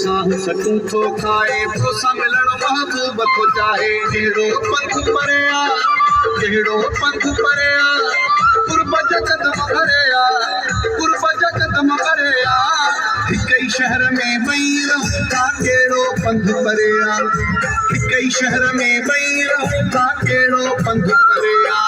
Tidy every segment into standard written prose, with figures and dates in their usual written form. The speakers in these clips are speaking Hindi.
साह सकूं थो खाए तोसां मिलण महबूब थो चाहे कहिड़ो पंथ परिया कहिड़ो पंथ परिया कुर्ब जगदम भरिया कुर्ब जगदम भरिया हिक ई शहर में ॿई रहूं था कहिड़ो पंथ परिया हिक ई शहर में ॿई रहूं था कहिड़ो पंथ परिया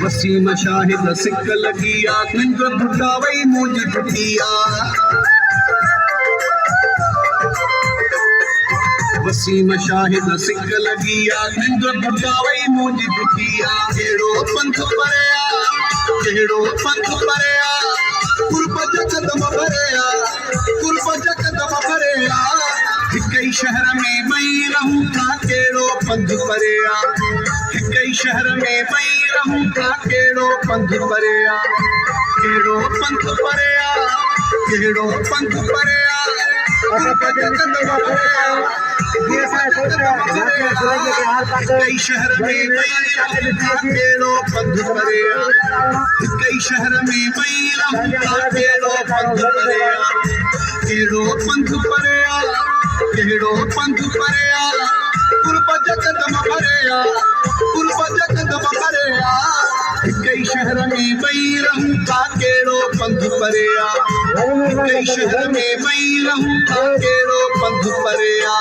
वसीम शाहिद सिक लगी आ निंद बुढ़ा वई मुंहिंजी टुटी आ वसीम शाहिद सिक लगी आ निंद बुढ़ा वई मुंहिंजी टुटी आ कहिड़ो पंथ परिया कहिड़ो पंथ परिया कुर्ब जगदम भरिया कुर्ब जगदम भरिया हिक ई शहर में ॿई रहूं था कहिड़ो पंथ परिया हिक ई शहर में ॿई रहूं था कहिड़ो पंथ परिया कहिड़ो पंथ परिया कहिड़ो पंथ परिया कुर्ब जगदम भरिया हिक ई शहर में ॿई रहूं था कहिड़ो पंथ परिया हिक ई शहर में ॿई रहूं था कहिड़ो पंथ परिया कहिड़ो पंथ परिया कहिड़ो पंथ परिया कुर्ब जगदम भरिया कुर्ब जगदम भरिया हिक ई शहर में ॿई रहूं था कहिड़ो पंथ परिया हिक ई शहर में ॿई रहूं था कहिड़ो पंथ परिया